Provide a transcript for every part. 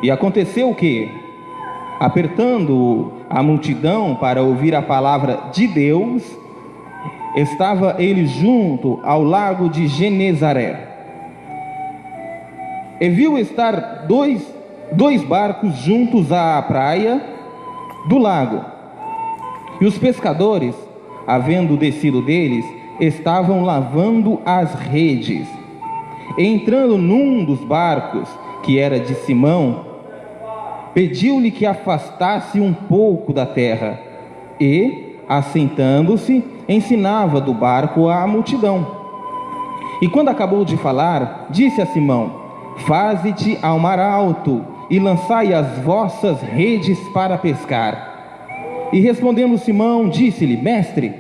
E aconteceu que, apertando a multidão para ouvir a palavra de Deus, estava ele junto ao lago de Genezaré. E viu estar dois barcos juntos à praia do lago. E os pescadores, havendo descido deles, estavam lavando as redes. E entrando num dos barcos, que era de Simão, pediu-lhe que afastasse um pouco da terra. E, assentando-se, ensinava do barco à multidão. E quando acabou de falar, disse a Simão: faze-te ao mar alto e lançai as vossas redes para pescar. E respondendo Simão, disse-lhe: mestre,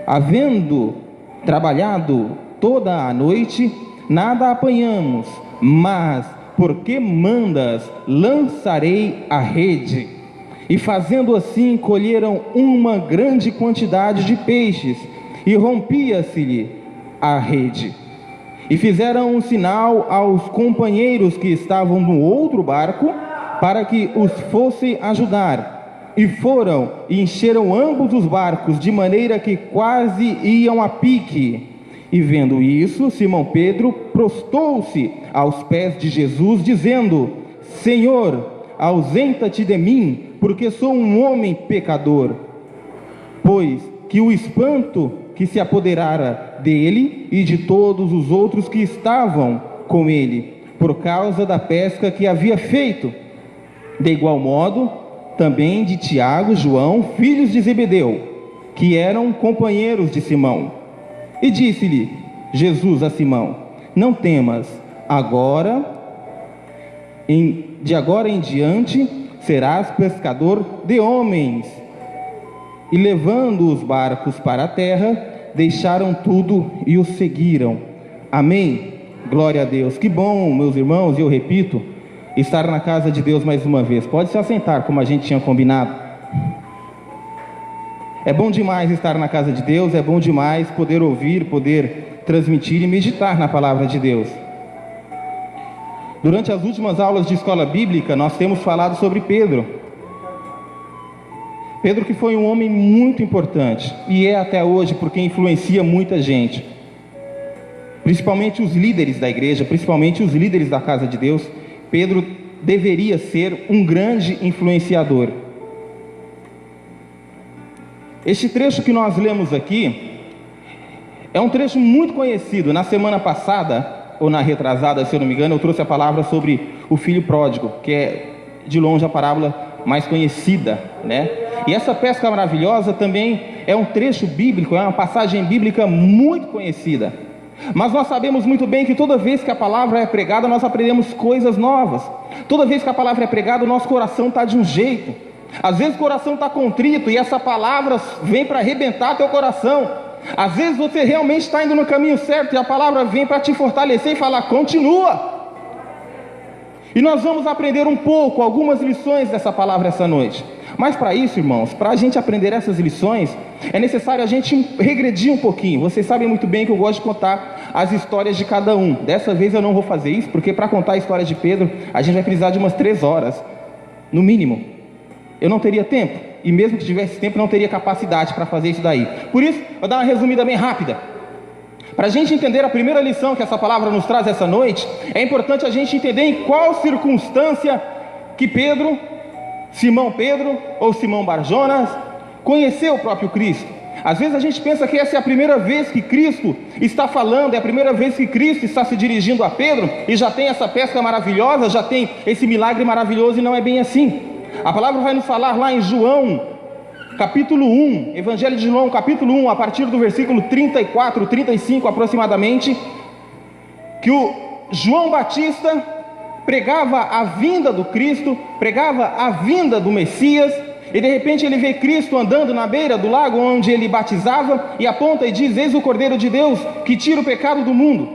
havendo trabalhado toda a noite, nada apanhamos, mas porque mandas, lançarei a rede. E fazendo assim, colheram uma grande quantidade de peixes, e rompia-se-lhe a rede. E fizeram um sinal aos companheiros que estavam no outro barco, para que os fosse ajudar. E foram e encheram ambos os barcos, de maneira que quase iam a pique. E vendo isso, Simão Pedro prostou-se aos pés de Jesus, dizendo: Senhor, ausenta-te de mim, porque sou um homem pecador. Pois que o espanto que se apoderara dele e de todos os outros que estavam com ele, por causa da pesca que havia feito. De igual modo, também de Tiago, João, filhos de Zebedeu, que eram companheiros de Simão. E disse-lhe Jesus a Simão: não temas, de agora em diante serás pescador de homens. E levando os barcos para a terra, deixaram tudo e o seguiram. Amém? Glória a Deus. Que bom, meus irmãos, e eu repito, estar na casa de Deus mais uma vez. Pode se assentar, como a gente tinha combinado. É bom demais estar na casa de Deus, é bom demais poder ouvir, poder transmitir e meditar na palavra de Deus. Durante as últimas aulas de escola bíblica, nós temos falado sobre Pedro. Pedro, que foi um homem muito importante, e é até hoje, porque influencia muita gente, principalmente os líderes da igreja, principalmente os líderes da casa de Deus. Pedro deveria ser um grande influenciador. Este trecho que nós lemos aqui é um trecho muito conhecido. Na semana passada, ou na retrasada, se eu não me engano, eu trouxe a palavra sobre o filho pródigo, que é de longe a parábola mais conhecida, né? E essa pesca maravilhosa também é um trecho bíblico, é uma passagem bíblica muito conhecida. Mas nós sabemos muito bem que toda vez que a palavra é pregada, nós aprendemos coisas novas. Toda vez que a palavra é pregada, o nosso coração está de um jeito. Às vezes o coração está contrito e essa palavra vem para arrebentar teu coração. Às vezes você realmente está indo no caminho certo e a palavra vem para te fortalecer e falar: continua. E nós vamos aprender um pouco, algumas lições dessa palavra essa noite. Mas para isso, irmãos, para a gente aprender essas lições, é necessário a gente regredir um pouquinho. Vocês sabem muito bem que eu gosto de contar as histórias de cada um. Dessa vez eu não vou fazer isso, porque para contar a história de Pedro, a gente vai precisar de umas 3 horas, no mínimo. Eu não teria tempo, e mesmo que tivesse tempo, não teria capacidade para fazer isso daí. Por isso, vou dar uma resumida bem rápida. Para a gente entender a primeira lição que essa palavra nos traz essa noite, é importante a gente entender em qual circunstância que Pedro, Simão Pedro, ou Simão Barjonas, conheceu o próprio Cristo. Às vezes a gente pensa que essa é a primeira vez que Cristo está falando, é a primeira vez que Cristo está se dirigindo a Pedro, e já tem essa pesca maravilhosa, já tem esse milagre maravilhoso, e não é bem assim. A palavra vai nos falar lá em João, capítulo 1, Evangelho de João, capítulo 1, a partir do versículo 34, 35 aproximadamente, que o João Batista pregava a vinda do Cristo, pregava a vinda do Messias, e de repente ele vê Cristo andando na beira do lago onde ele batizava, e aponta e diz: eis o Cordeiro de Deus que tira o pecado do mundo.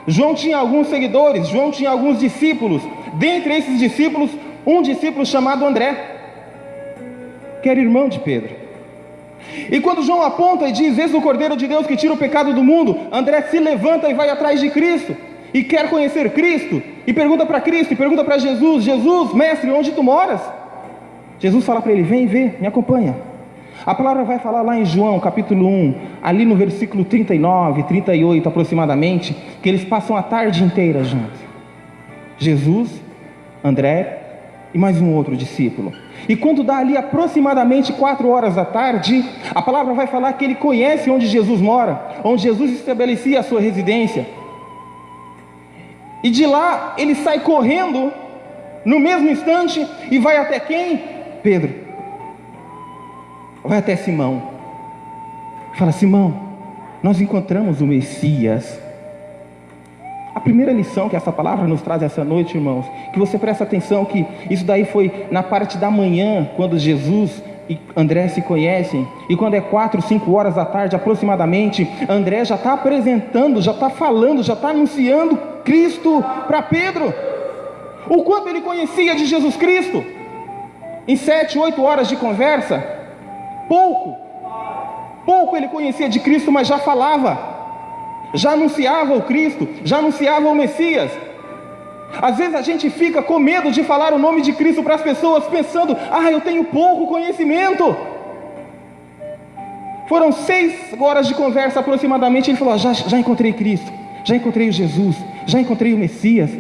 João tinha alguns seguidores, João tinha alguns discípulos. Dentre esses discípulos, um discípulo chamado André, que era irmão de Pedro. E quando João aponta e diz: eis o Cordeiro de Deus que tira o pecado do mundo, André se levanta e vai atrás de Cristo, e quer conhecer Cristo, e pergunta para Cristo, e pergunta para Jesus: Jesus, mestre, onde tu moras? Jesus fala para ele: vem ver, me acompanha. A palavra vai falar lá em João capítulo 1, ali no versículo 39, 38 aproximadamente, que eles passam a tarde inteira juntos. Jesus, André e mais um outro discípulo. E quando dá ali aproximadamente 4 horas da tarde, a palavra vai falar que ele conhece onde Jesus mora, onde Jesus estabelecia a sua residência. E de lá ele sai correndo no mesmo instante e vai até quem? Pedro. Vai até Simão. Fala: Simão, nós encontramos o Messias. A primeira lição que essa palavra nos traz essa noite, irmãos, que você presta atenção que isso daí foi na parte da manhã, quando Jesus e André se conhecem, e quando é 4, 5 horas da tarde aproximadamente, André já está apresentando, já está falando, já está anunciando Cristo para Pedro. O quanto ele conhecia de Jesus Cristo? Em 7, 8 horas de conversa, pouco ele conhecia de Cristo, mas já falava, já anunciava o Cristo, já anunciava o Messias. Às vezes a gente fica com medo de falar o nome de Cristo para as pessoas, pensando: eu tenho pouco conhecimento. Foram 6 horas de conversa aproximadamente, ele falou: já encontrei Cristo, já encontrei o Jesus, já encontrei o Messias.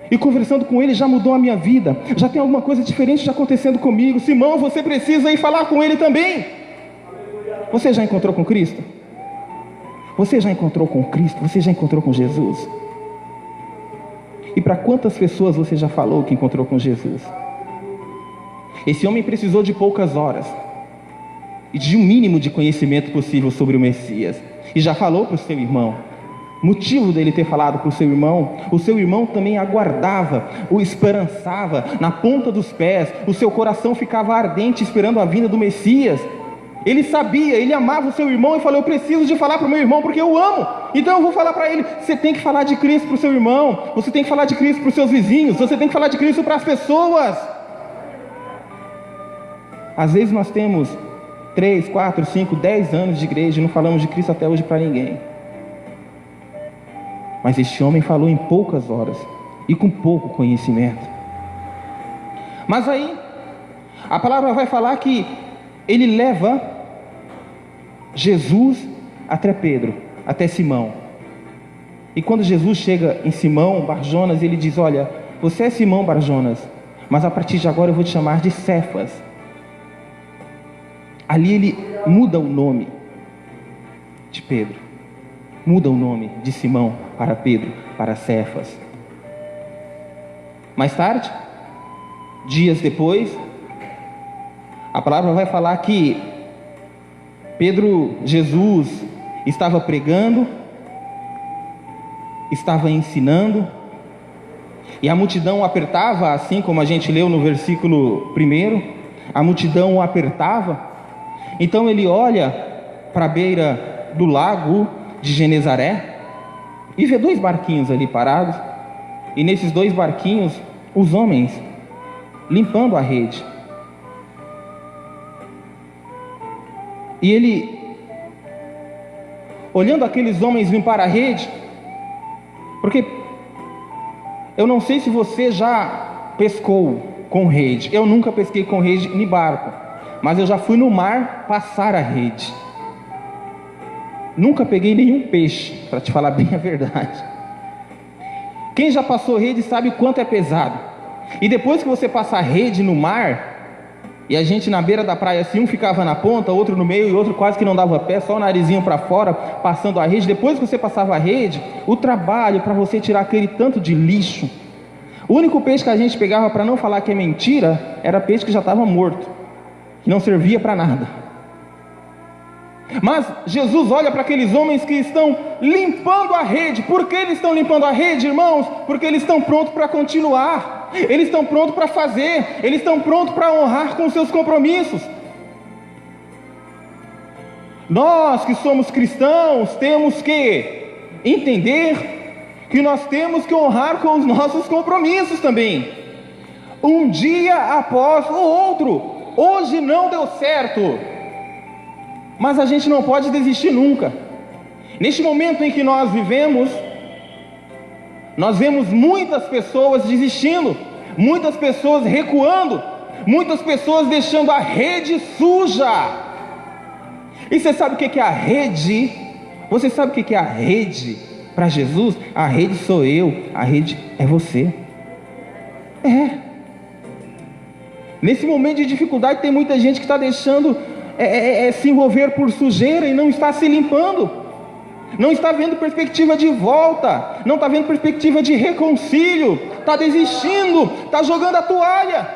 E conversando com ele já mudou a minha vida, já tem alguma coisa diferente acontecendo comigo. Simão, você precisa ir falar com ele também. Você já encontrou com Cristo? Você já encontrou com Cristo? Você já encontrou com Jesus? E para quantas pessoas você já falou que encontrou com Jesus? Esse homem precisou de poucas horas e de um mínimo de conhecimento possível sobre o Messias, e já falou para o seu irmão. Motivo dele ter falado para o seu irmão também aguardava, o esperançava na ponta dos pés, o seu coração ficava ardente esperando a vinda do Messias. Ele sabia, ele amava o seu irmão e falou: eu preciso de falar para o meu irmão porque eu amo, então eu vou falar para ele. Você tem que falar de Cristo para o seu irmão, você tem que falar de Cristo para os seus vizinhos, você tem que falar de Cristo para as pessoas. Às vezes nós temos 3, 4, 5, 10 anos de igreja e não falamos de Cristo até hoje para ninguém. Mas este homem falou em poucas horas e com pouco conhecimento. Mas aí a palavra vai falar que ele leva Jesus até Pedro, até Simão. E quando Jesus chega em Simão Barjonas, ele diz: olha, você é Simão Barjonas, mas a partir de agora eu vou te chamar de Cefas. Ali ele muda o nome de Pedro, muda o nome de Simão para Pedro, para Cefas. Mais tarde, dias depois, a palavra vai falar que Jesus estava pregando, estava ensinando, e a multidão o apertava, assim como a gente leu no versículo 1, a multidão o apertava. Então ele olha para a beira do lago de Genezaré e vê 2 barquinhos ali parados, e nesses 2 barquinhos os homens limpando a rede. E ele, olhando aqueles homens limpar a rede, porque eu não sei se você já pescou com rede, eu nunca pesquei com rede em barco, mas eu já fui no mar passar a rede. Nunca peguei nenhum peixe, para te falar bem a verdade. Quem já passou rede sabe quanto é pesado. E depois que você passa a rede no mar, e a gente na beira da praia, assim, um ficava na ponta, outro no meio e outro quase que não dava pé, só o narizinho para fora, passando a rede. Depois que você passava a rede, o trabalho para você tirar aquele tanto de lixo. O único peixe que a gente pegava, para não falar que é mentira, era peixe que já estava morto, que não servia para nada. Mas Jesus olha para aqueles homens que estão limpando a rede. Por que eles estão limpando a rede, irmãos? Porque eles estão prontos para continuar, eles estão prontos para fazer, eles estão prontos para honrar com seus compromissos. Nós que somos cristãos temos que entender que nós temos que honrar com os nossos compromissos também, um dia após o outro. Hoje não deu certo, mas a gente não pode desistir nunca. Neste momento em que nós vivemos, Nós vemos muitas pessoas desistindo, muitas pessoas recuando, muitas pessoas deixando a rede suja. E você sabe o que é a rede? Você sabe o que é a rede para Jesus? A rede sou eu, a rede é você. Nesse momento de dificuldade tem muita gente que está deixando se envolver por sujeira e não está se limpando, não está vendo perspectiva de volta, não está vendo perspectiva de reconcílio, está desistindo, está jogando a toalha.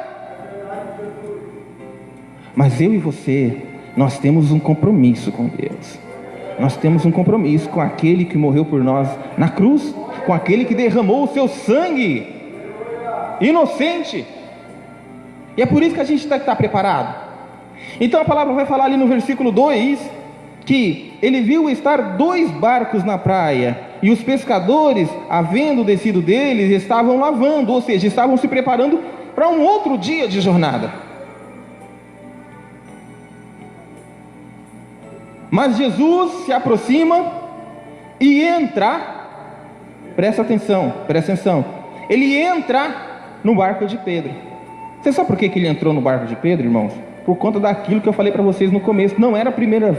Mas eu e você, nós temos um compromisso com Deus. Nós temos um compromisso com aquele que morreu por nós na cruz, com aquele que derramou o seu sangue inocente. E é por isso que a gente tem que estar preparado. Então a palavra vai falar ali no versículo 2, que ele viu estar 2 barcos na praia, e os pescadores, havendo descido deles, estavam lavando, ou seja, estavam se preparando para um outro dia de jornada. Mas Jesus se aproxima e entra, presta atenção, ele entra no barco de Pedro. Você sabe por que ele entrou no barco de Pedro, irmãos? Por conta daquilo que eu falei para vocês no começo. Não era a primeira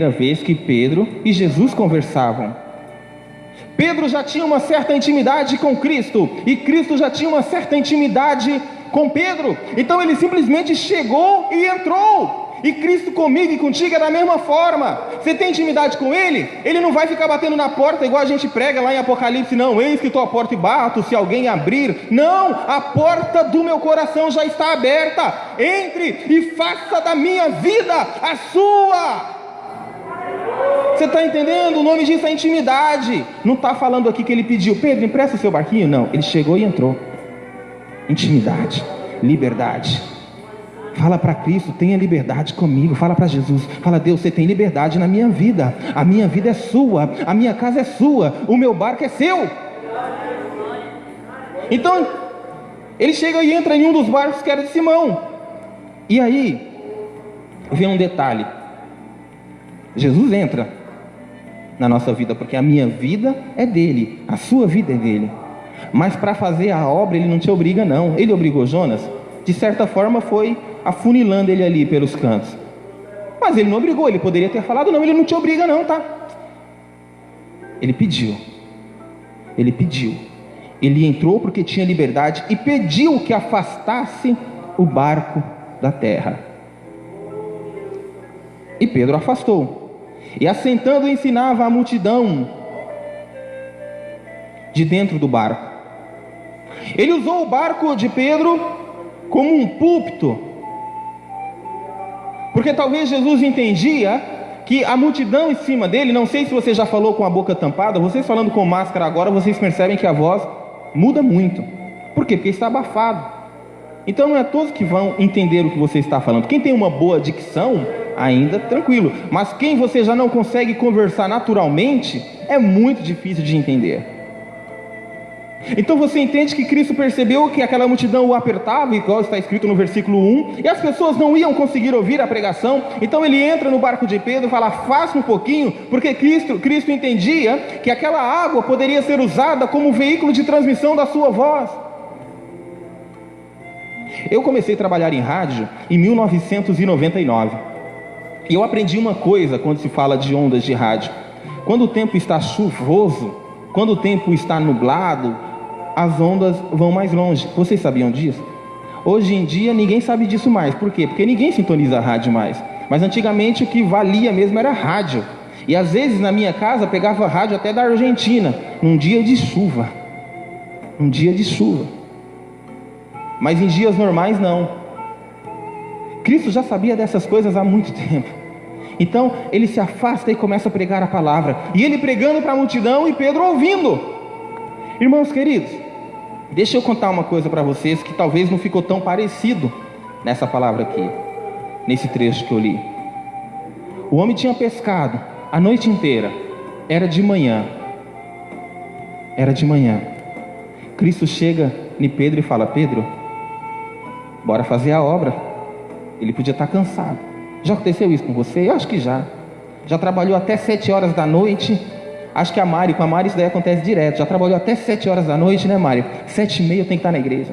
vez que Pedro e Jesus conversavam. Pedro já tinha uma certa intimidade com Cristo, e Cristo já tinha uma certa intimidade com Pedro. Então ele simplesmente chegou e entrou. E Cristo comigo e contigo é da mesma forma. Você tem intimidade com Ele? Ele não vai ficar batendo na porta igual a gente prega lá em Apocalipse, não. Eis que estou à porta e bato, se alguém abrir. Não, a porta do meu coração já está aberta. Entre e faça da minha vida a sua. Você está entendendo? O nome disso é intimidade. Não está falando aqui que ele pediu: Pedro, empresta o seu barquinho. Não, ele chegou e entrou. Intimidade, liberdade. Fala para Cristo: tenha liberdade comigo. Fala para Jesus, fala: Deus, você tem liberdade na minha vida. A minha vida é sua, a minha casa é sua, o meu barco é seu. Então ele chega e entra em um dos barcos que era de Simão. E aí vem um detalhe: Jesus entra na nossa vida, porque a minha vida é dele, a sua vida é dele. Mas para fazer a obra ele não te obriga, não. Ele obrigou Jonas? De certa forma foi afunilando ele ali pelos cantos, mas ele não obrigou. Ele poderia ter falado: não, ele não te obriga não, tá? Ele pediu, ele entrou porque tinha liberdade e pediu que afastasse o barco da terra. E Pedro afastou, e assentando ensinava a multidão de dentro do barco. Ele usou o barco de Pedro como um púlpito, porque talvez Jesus entendia que a multidão em cima dele, não sei se você já falou com a boca tampada, vocês falando com máscara agora, vocês percebem que a voz muda muito. Por quê? Porque está abafado. Então não é todos que vão entender o que você está falando. Quem tem uma boa dicção, ainda tranquilo, mas quem você já não consegue conversar naturalmente, é muito difícil de entender. Então você entende que Cristo percebeu que aquela multidão o apertava, igual está escrito no versículo 1, e as pessoas não iam conseguir ouvir a pregação. Então ele entra no barco de Pedro e fala: afasta um pouquinho, porque Cristo entendia que aquela água poderia ser usada como veículo de transmissão da sua voz. Eu comecei a trabalhar em rádio em 1999, e eu aprendi uma coisa quando se fala de ondas de rádio: quando o tempo está chuvoso, quando o tempo está nublado, as ondas vão mais longe. Vocês sabiam disso? Hoje em dia ninguém sabe disso mais. Por quê? Porque ninguém sintoniza a rádio mais. Mas antigamente o que valia mesmo era rádio. E às vezes na minha casa pegava rádio até da Argentina, num dia de chuva. Mas em dias normais não. Cristo já sabia dessas coisas há muito tempo. Então ele se afasta e começa a pregar a palavra. E ele pregando para a multidão e Pedro ouvindo. Irmãos queridos, deixa eu contar uma coisa para vocês que talvez não ficou tão parecido nessa palavra aqui, nesse trecho que eu li. O homem tinha pescado a noite inteira. Era de manhã. Cristo chega em Pedro e fala: Pedro, bora fazer a obra. Ele podia estar cansado. Já aconteceu isso com você? Eu acho que já. Já trabalhou até 7 horas da noite, Acho que com a Mari isso daí acontece direto. Já trabalhou até 7 horas da noite, né, Mari? 7h30 tem que estar na igreja.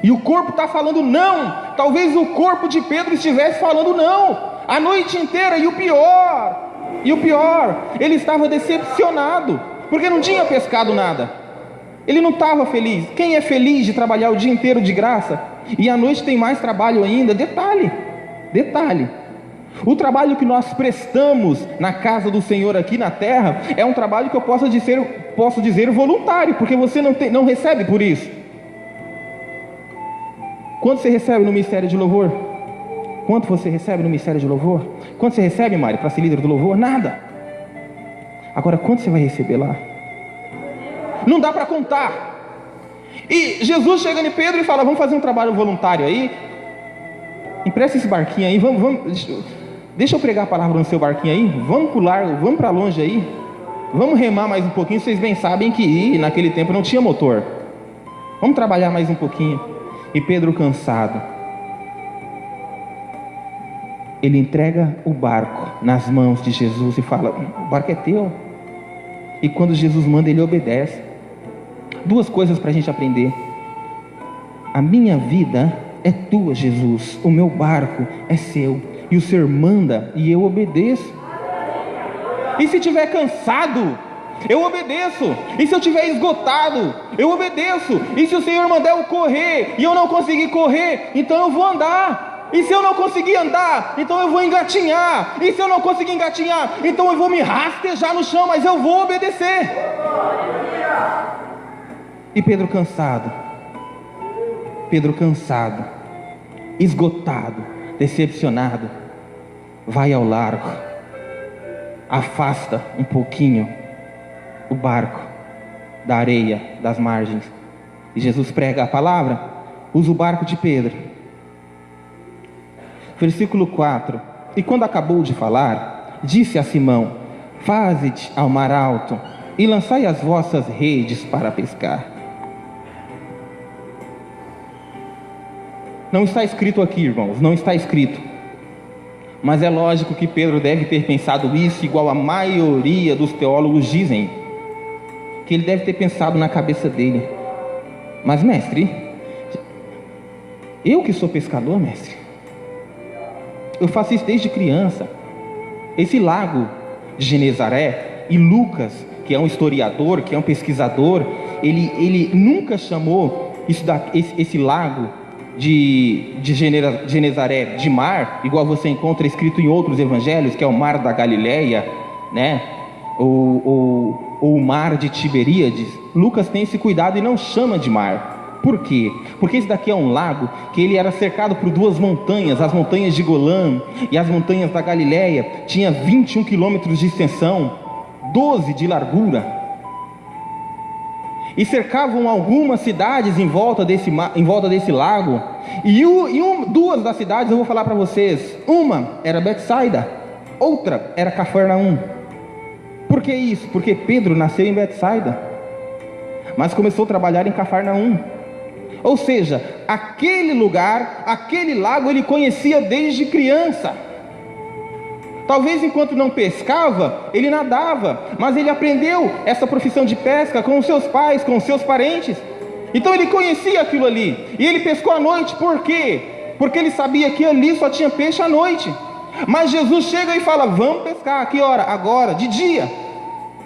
E o corpo está falando não. Talvez o corpo de Pedro estivesse falando não a noite inteira. E o pior, ele estava decepcionado, porque não tinha pescado nada. Ele não estava feliz. Quem é feliz de trabalhar o dia inteiro de graça e à noite tem mais trabalho ainda? Detalhe. O trabalho que nós prestamos na casa do Senhor aqui na terra é um trabalho que eu posso dizer voluntário, porque você não recebe por isso. Quanto você recebe no ministério de louvor? Quanto você recebe no ministério de louvor? Quanto você recebe, Mari, para ser líder do louvor? Nada. Agora, quanto você vai receber lá? Não dá para contar. E Jesus chega em Pedro e fala: vamos fazer um trabalho voluntário aí. Empresta esse barquinho aí. Deixa eu pregar a palavra no seu barquinho aí. Vamos pular, vamos para longe aí. Vamos remar mais um pouquinho. Vocês bem sabem que naquele tempo não tinha motor. Vamos trabalhar mais um pouquinho. E Pedro, cansado, ele entrega o barco nas mãos de Jesus e fala: o barco é teu. E quando Jesus manda, ele obedece. 2 coisas para a gente aprender: a minha vida é tua, Jesus, o meu barco é seu, e o Senhor manda e eu obedeço. E se estiver cansado, eu obedeço. E se eu estiver esgotado, eu obedeço. E se o Senhor mandar eu correr e eu não conseguir correr, então eu vou andar. E se eu não conseguir andar, então eu vou engatinhar. E se eu não conseguir engatinhar, então eu vou me rastejar no chão, mas eu vou obedecer. E Pedro cansado, esgotado, decepcionado, vai ao largo, afasta um pouquinho o barco da areia, das margens, e Jesus prega a palavra, usa o barco de Pedro. Versículo 4: e quando acabou de falar, disse a Simão: faze-te ao mar alto e lançai as vossas redes para pescar. Não está escrito aqui, irmãos, não está escrito, mas é lógico que Pedro deve ter pensado isso, igual a maioria dos teólogos dizem, que ele deve ter pensado na cabeça dele: mas mestre, eu que sou pescador, mestre, eu faço isso desde criança. Esse lago de Genezaré, e Lucas, que é um historiador, que é um pesquisador, ele nunca chamou esse lago de Genezaré de mar, igual você encontra escrito em outros evangelhos, que é o mar da Galileia, né? ou o mar de Tiberíades. Lucas tem esse cuidado e não chama de mar. Por quê? Porque esse daqui é um lago que ele era cercado por 2 montanhas, as montanhas de Golã e as montanhas da Galileia. Tinha 21 quilômetros de extensão, 12 de largura, e cercavam algumas cidades em volta desse lago. E 2 das cidades eu vou falar para vocês. Uma era Betsaida, outra era Cafarnaum. Por que isso? Porque Pedro nasceu em Betsaida, mas começou a trabalhar em Cafarnaum. Ou seja, aquele lugar, aquele lago, ele conhecia desde criança. Talvez enquanto não pescava, ele nadava, mas ele aprendeu essa profissão de pesca com os seus pais, com os seus parentes. Então ele conhecia aquilo ali, e ele pescou à noite. Por quê? Porque ele sabia que ali só tinha peixe à noite. Mas Jesus chega e fala: vamos pescar, a que hora? Agora, de dia.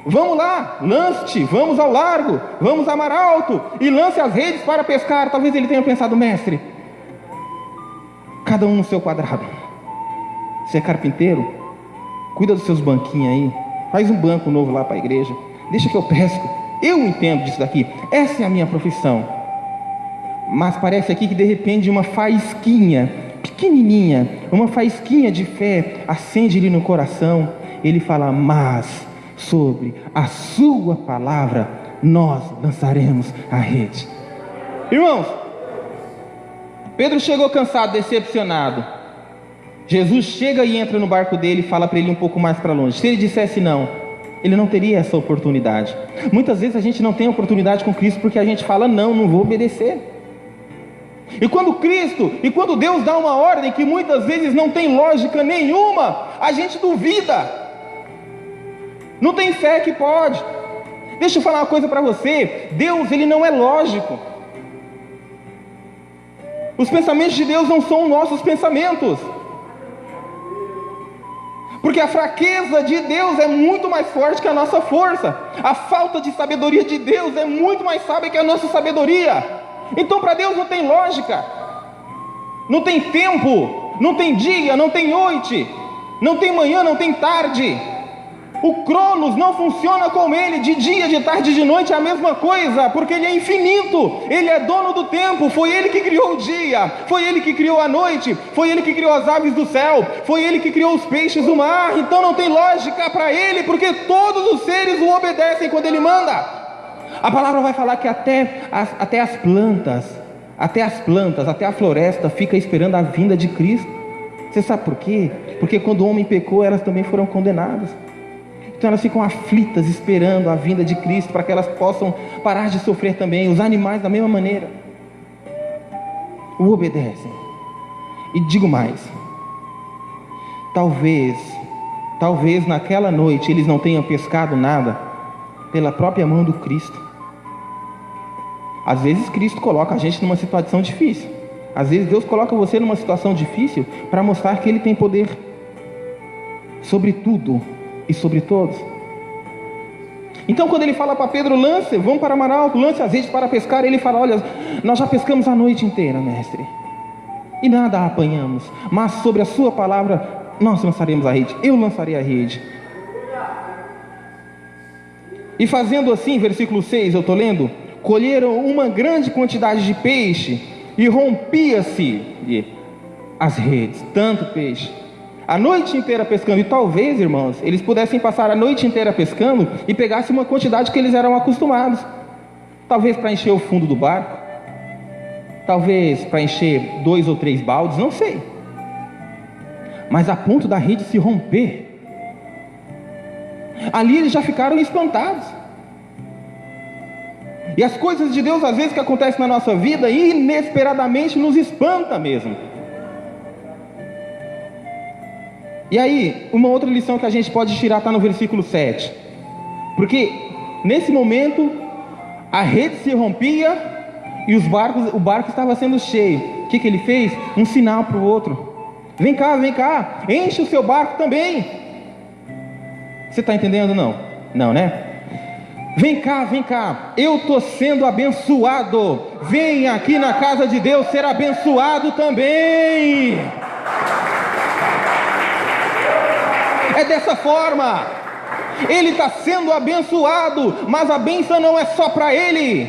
Vamos lá, lance-te, vamos ao largo, vamos a mar alto, e lance as redes para pescar. Talvez ele tenha pensado: mestre, cada um no seu quadrado. Você é carpinteiro? Cuida dos seus banquinhos aí, faz um banco novo lá para a igreja, deixa que eu pesco, eu entendo disso daqui, essa é a minha profissão. Mas parece aqui que de repente uma faísquinha pequenininha, uma faísquinha de fé acende-lhe no coração. Ele fala: mas sobre a sua palavra nós lançaremos a rede. Irmãos, Pedro chegou cansado, decepcionado. Jesus chega e entra no barco dele e fala para ele um pouco mais para longe. Se ele dissesse não, ele não teria essa oportunidade. Muitas vezes a gente não tem oportunidade com Cristo porque a gente fala: não vou obedecer. E quando Deus dá uma ordem que muitas vezes não tem lógica nenhuma, a gente duvida. Não tem fé que pode. Deixa eu falar uma coisa para você. Deus, ele não é lógico. Os pensamentos de Deus não são nossos pensamentos. Porque a fraqueza de Deus é muito mais forte que a nossa força. A falta de sabedoria de Deus é muito mais sábia que a nossa sabedoria. Então para Deus não tem lógica. Não tem tempo, não tem dia, não tem noite, não tem manhã, não tem tarde. O Cronos não funciona com ele, de dia, de tarde, de noite é a mesma coisa, porque ele é infinito, ele é dono do tempo, foi ele que criou o dia, foi ele que criou a noite, foi ele que criou as aves do céu, foi ele que criou os peixes do mar. Então não tem lógica para ele, porque todos os seres o obedecem quando ele manda. A palavra vai falar que até as plantas, até a floresta fica esperando a vinda de Cristo. Você sabe por quê? Porque quando o homem pecou, elas também foram condenadas. Então elas ficam aflitas esperando a vinda de Cristo, para que elas possam parar de sofrer também. Os animais da mesma maneira o obedecem. E digo mais, talvez naquela noite eles não tenham pescado nada pela própria mão do Cristo. Às vezes Cristo coloca a gente numa situação difícil. Às vezes Deus coloca você numa situação difícil para mostrar que Ele tem poder sobre tudo e sobre todos. Então quando Ele fala para Pedro, vamos para o mar alto, lance azeite para pescar, Ele fala, olha, nós já pescamos a noite inteira, mestre, e nada apanhamos, mas sobre a sua palavra nós lançaremos a rede, eu lançarei a rede. E fazendo assim, versículo 6, eu estou lendo, colheram uma grande quantidade de peixe, e rompia-se as redes, tanto peixe, a noite inteira pescando. E talvez, irmãos, eles pudessem passar a noite inteira pescando e pegassem uma quantidade que eles eram acostumados, talvez para encher o fundo do barco, talvez para encher 2 ou 3 baldes, não sei, mas a ponto da rede se romper, ali eles já ficaram espantados. E as coisas de Deus, às vezes, que acontecem na nossa vida, inesperadamente nos espanta mesmo. E aí, uma outra lição que a gente pode tirar está no versículo 7. Porque nesse momento a rede se rompia e o barco estava sendo cheio. O que ele fez? Um sinal para o outro: vem cá, enche o seu barco também. Você está entendendo? Não, né? Vem cá, eu estou sendo abençoado, vem aqui na casa de Deus ser abençoado também. É dessa forma, ele está sendo abençoado, mas a bênção não é só para ele.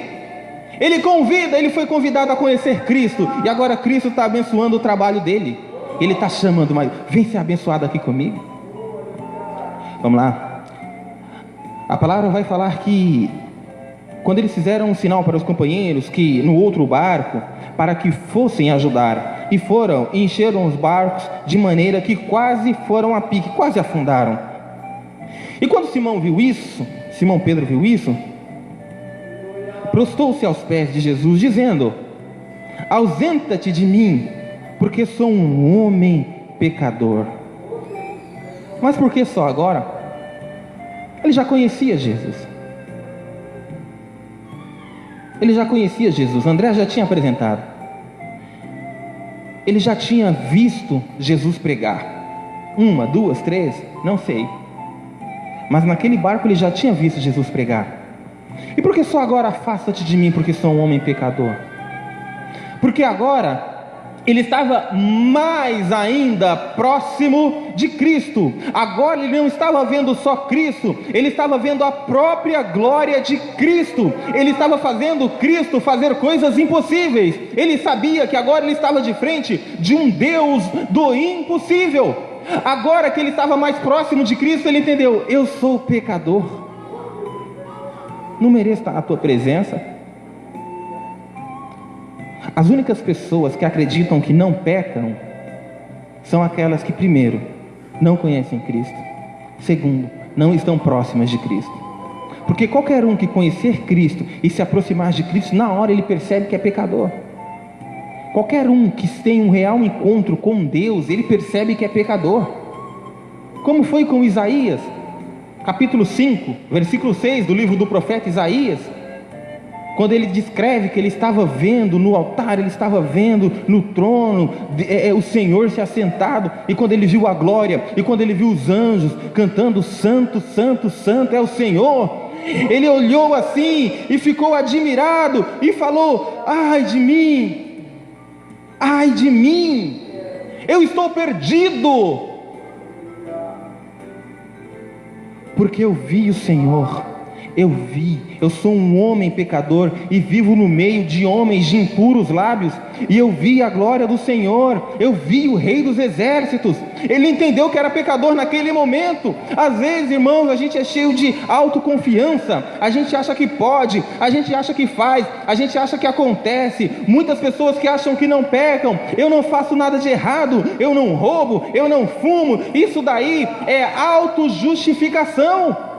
Ele foi convidado a conhecer Cristo, e agora Cristo está abençoando o trabalho dele. Ele está chamando, mas vem ser abençoado aqui comigo. Vamos lá. A palavra vai falar que quando eles fizeram um sinal para os companheiros que no outro barco, para que fossem ajudar, e foram e encheram os barcos de maneira que quase foram a pique, quase afundaram. E quando Simão Pedro viu isso, prostou-se aos pés de Jesus, dizendo: ausenta-te de mim, porque sou um homem pecador. Mas por que só agora? Ele já conhecia Jesus. André já tinha apresentado. Ele já tinha visto Jesus pregar. 1, 2, 3, não sei. Mas naquele barco ele já tinha visto Jesus pregar. E por que só agora afasta-te de mim, porque sou um homem pecador? Porque agora ele estava mais ainda próximo de Cristo. Agora ele não estava vendo só Cristo, ele estava vendo a própria glória de Cristo. Ele estava fazendo Cristo fazer coisas impossíveis. Ele sabia que agora ele estava de frente de um Deus do impossível. Agora que ele estava mais próximo de Cristo, ele entendeu: eu sou pecador, não mereço a tua presença. As únicas pessoas que acreditam que não pecam são aquelas que, primeiro, não conhecem Cristo, segundo, não estão próximas de Cristo. Porque qualquer um que conhecer Cristo e se aproximar de Cristo, na hora ele percebe que é pecador. Qualquer um que tem um real encontro com Deus, ele percebe que é pecador. Como foi com Isaías, capítulo 5, versículo 6 do livro do profeta Isaías, quando ele descreve que ele estava vendo no altar, ele estava vendo no trono o Senhor se assentado, e quando ele viu a glória, e quando ele viu os anjos cantando santo, santo, santo é o Senhor, ele olhou assim e ficou admirado e falou: ai de mim, eu estou perdido, porque eu vi o Senhor. Eu sou um homem pecador e vivo no meio de homens de impuros lábios, e eu vi a glória do Senhor, eu vi o Rei dos Exércitos. Ele entendeu que era pecador naquele momento. Às vezes, irmãos, a gente é cheio de autoconfiança, a gente acha que pode, a gente acha que faz, a gente acha que acontece. Muitas pessoas que acham que não pecam: eu não faço nada de errado, eu não roubo, eu não fumo. Isso daí é autojustificação.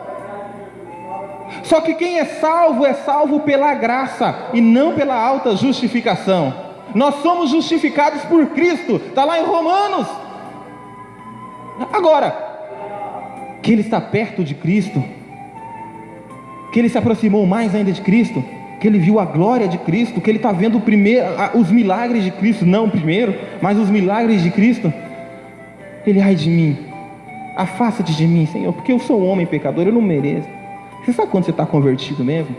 Só que quem é salvo pela graça e não pela alta justificação. Nós somos justificados por Cristo, está lá em Romanos. Agora, que ele está perto de Cristo, que ele se aproximou mais ainda de Cristo, que ele viu a glória de Cristo, que ele está vendo os milagres de Cristo, não o primeiro, mas os milagres de Cristo. Ele: ai de mim, afasta-te de mim, Senhor, porque eu sou um homem pecador, eu não mereço. Você sabe quando você está convertido mesmo?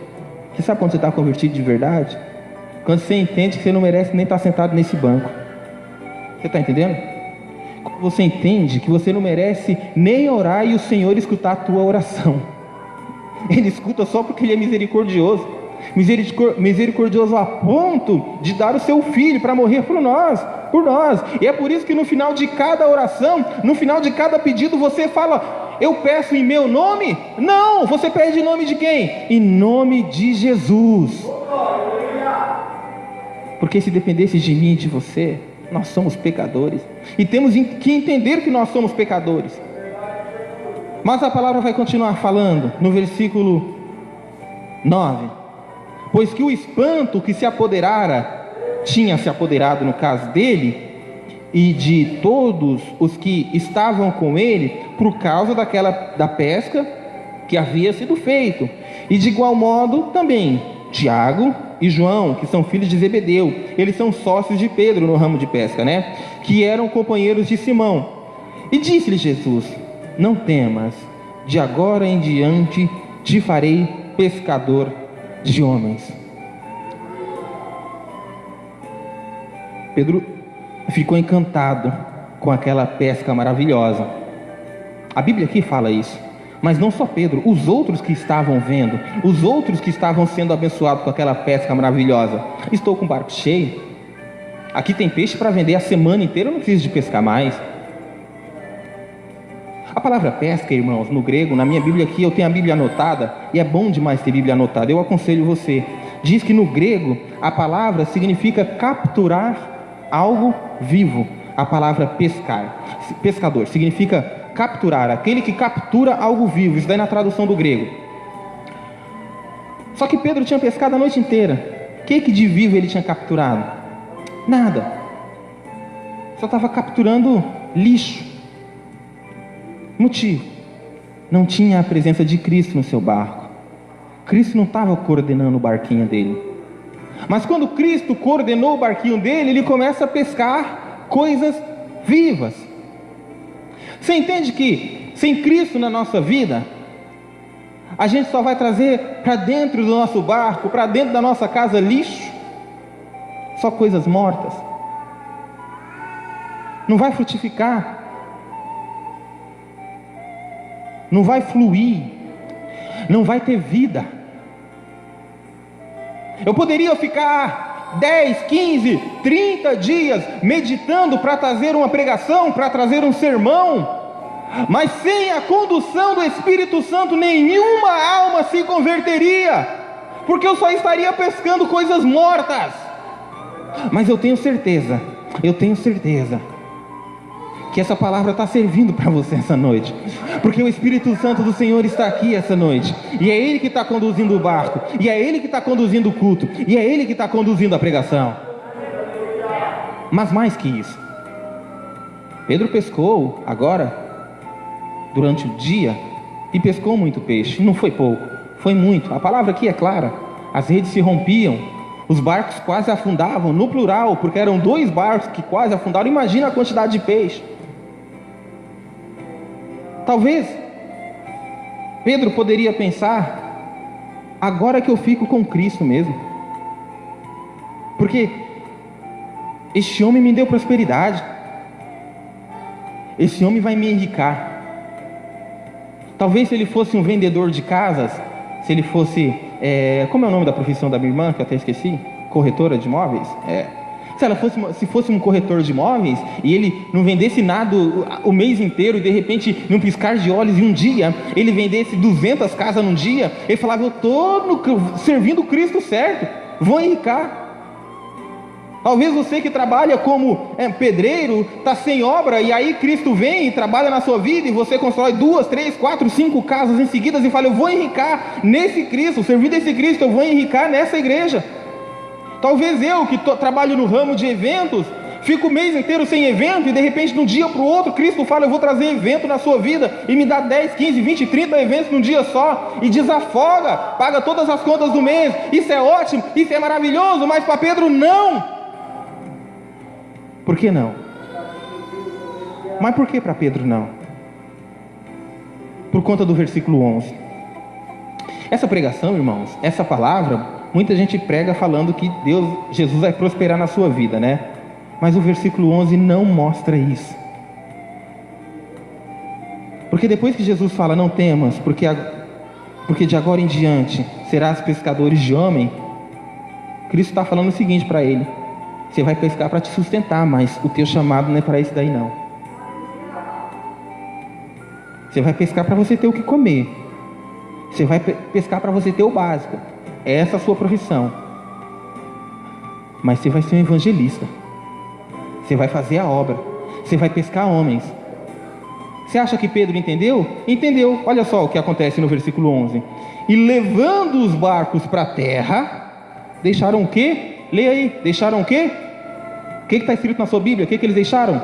Você sabe quando você está convertido de verdade? Quando você entende que você não merece nem estar sentado nesse banco. Você está entendendo? Quando você entende que você não merece nem orar e o Senhor escutar a tua oração. Ele escuta só porque Ele é misericordioso. Misericordioso a ponto de dar o seu Filho para morrer por nós. E é por isso que no final de cada oração, no final de cada pedido, você fala: eu peço em meu nome? Não, você pede em nome de quem? Em nome de Jesus. Porque se dependesse de mim e de você, nós somos pecadores, e temos que entender que nós somos pecadores. Mas a palavra vai continuar falando no versículo 9: pois que o espanto que tinha se apoderado no caso dele e de todos os que estavam com ele, por causa da pesca que havia sido feito. E de igual modo também Tiago e João, que são filhos de Zebedeu, eles são sócios de Pedro no ramo de pesca, que eram companheiros de Simão. E disse-lhe Jesus: não temas, de agora em diante te farei pescador de homens. Pedro ficou encantado com aquela pesca maravilhosa. A Bíblia aqui fala isso. Mas não só Pedro, os outros que estavam vendo, os outros que estavam sendo abençoados com aquela pesca maravilhosa. Estou com o barco cheio, aqui tem peixe para vender a semana inteira, eu não preciso de pescar mais. A palavra pesca, irmãos, no grego, na minha Bíblia aqui, eu tenho a Bíblia anotada, e é bom demais ter Bíblia anotada, eu aconselho você. Diz que no grego a palavra significa capturar algo vivo. A palavra pescador, significa capturar, aquele que captura algo vivo. Isso daí na tradução do grego. Só que Pedro tinha pescado a noite inteira. O que de vivo ele tinha capturado? Nada. Só estava capturando lixo. Motivo: não tinha a presença de Cristo no seu barco. Cristo não estava coordenando o barquinho dele. Mas quando Cristo coordenou o barquinho dele, ele começa a pescar coisas vivas. Você entende que sem Cristo na nossa vida, a gente só vai trazer para dentro do nosso barco, para dentro da nossa casa, lixo, só coisas mortas. Não vai frutificar, não vai fluir, não vai ter vida. Eu poderia ficar 10, 15, 30 dias meditando para trazer uma pregação, para trazer um sermão, mas sem a condução do Espírito Santo, nenhuma alma se converteria, porque eu só estaria pescando coisas mortas. Mas eu tenho certeza que essa palavra está servindo para você essa noite, porque o Espírito Santo do Senhor está aqui essa noite, e é Ele que está conduzindo o barco, e é Ele que está conduzindo o culto, e é Ele que está conduzindo a pregação. Mas mais que isso, Pedro pescou agora, durante o dia, e pescou muito peixe. Não foi pouco, foi muito. A palavra aqui é clara. As redes se rompiam, os barcos quase afundavam, no plural, porque eram 2 barcos que quase afundaram. Imagina a quantidade de peixe. Talvez Pedro poderia pensar: agora que eu fico com Cristo mesmo, porque este homem me deu prosperidade, esse homem vai me enricar. Talvez se ele fosse um vendedor de casas, se ele fosse, como é o nome da profissão da minha irmã, que eu até esqueci? Corretora de imóveis? Se fosse um corretor de imóveis, e ele não vendesse nada o mês inteiro, e de repente, num piscar de olhos, em um dia, ele vendesse 200 casas num dia, ele falava: eu estou servindo Cristo certo, vou enricar. Talvez você que trabalha como pedreiro, está sem obra, e aí Cristo vem e trabalha na sua vida, e você constrói 2, 3, 4, 5 casas em seguida, e fala: eu vou enricar nesse Cristo, servindo esse Cristo, eu vou enricar nessa igreja. Talvez eu que trabalho no ramo de eventos, fico o mês inteiro sem evento, e de repente de um dia para o outro, Cristo fala: eu vou trazer evento na sua vida, e me dá 10, 15, 20, 30 eventos num dia só, e desafoga, paga todas as contas do mês. Isso é ótimo, isso é maravilhoso, mas para Pedro não. Por que não? Mas por que para Pedro não? Por conta do versículo 11. Essa pregação, irmãos, essa palavra, muita gente prega falando que Jesus vai prosperar na sua vida, né? Mas o versículo 11 não mostra isso. Porque depois que Jesus fala: não temas, porque de agora em diante serás pescadores de homem, Cristo está falando o seguinte para ele: você vai pescar para te sustentar, mas o teu chamado não é para isso daí não. Você vai pescar para você ter o que comer. Você vai pescar para você ter o básico. Essa é a sua profissão. Mas você vai ser um evangelista. Você vai fazer a obra. Você vai pescar homens. Você acha que Pedro entendeu? Entendeu. Olha só o que acontece no versículo 11. E levando os barcos para a terra, deixaram o quê? Leia aí. Deixaram o quê? O que está escrito na sua Bíblia? O que eles deixaram?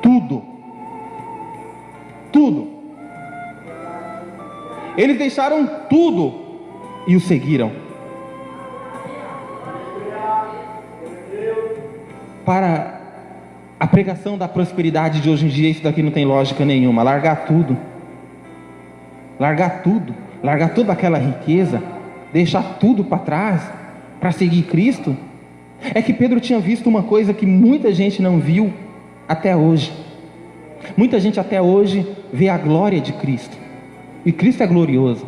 Tudo. Tudo. Eles deixaram tudo e o seguiram. Para a pregação da prosperidade de hoje em dia, isso daqui não tem lógica nenhuma. Largar tudo. Largar tudo. Largar toda aquela riqueza. Deixar tudo para trás para seguir Cristo. É que Pedro tinha visto uma coisa que muita gente não viu até hoje. Muita gente até hoje vê a glória de Cristo, e Cristo é glorioso,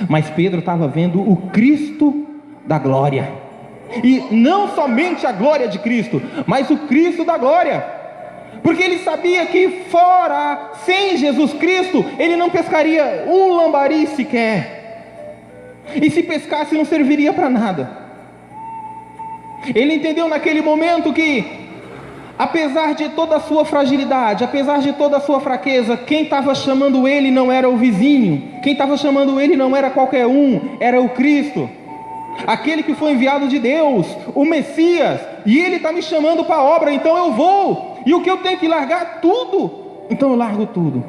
mas Pedro estava vendo o Cristo da glória, e não somente a glória de Cristo, mas o Cristo da glória, porque ele sabia que fora, sem Jesus Cristo, ele não pescaria um lambari sequer, e se pescasse não serviria para nada. Ele entendeu naquele momento que, apesar de toda a sua fragilidade, apesar de toda a sua fraqueza, quem estava chamando ele não era o vizinho, quem estava chamando ele não era qualquer um, era o Cristo, aquele que foi enviado de Deus, o Messias, e ele está me chamando para a obra, então eu vou, e o que eu tenho que largar? Tudo. Então eu largo tudo.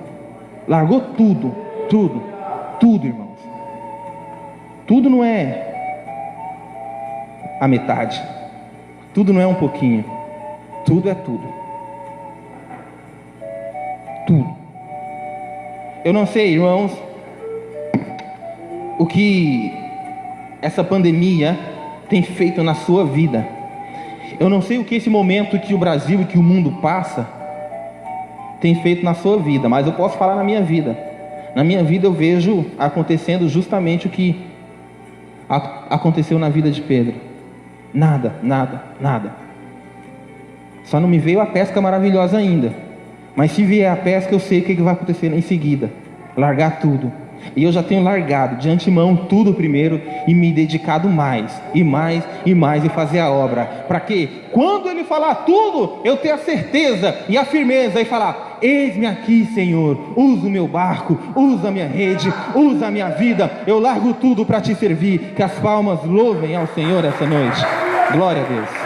Largou tudo, tudo, tudo, irmãos. Tudo não é a metade, tudo não é um pouquinho, tudo é tudo. Tudo. Eu não sei, irmãos, o que essa pandemia tem feito na sua vida. Eu não sei o que esse momento que o Brasil e que o mundo passa tem feito na sua vida, mas eu posso falar na minha vida. Na minha vida eu vejo acontecendo justamente o que aconteceu na vida de Pedro. Nada, nada, nada. Só não me veio a pesca maravilhosa ainda. Mas se vier a pesca, eu sei o que vai acontecer em seguida. Largar tudo. E eu já tenho largado de antemão tudo primeiro e me dedicado mais, e mais, e mais, e fazer a obra. Para que, quando Ele falar tudo, eu tenha a certeza e a firmeza e falar: eis-me aqui, Senhor, usa o meu barco, usa a minha rede, usa a minha vida, eu largo tudo para Te servir. Que as palmas louvem ao Senhor essa noite. Glória a Deus.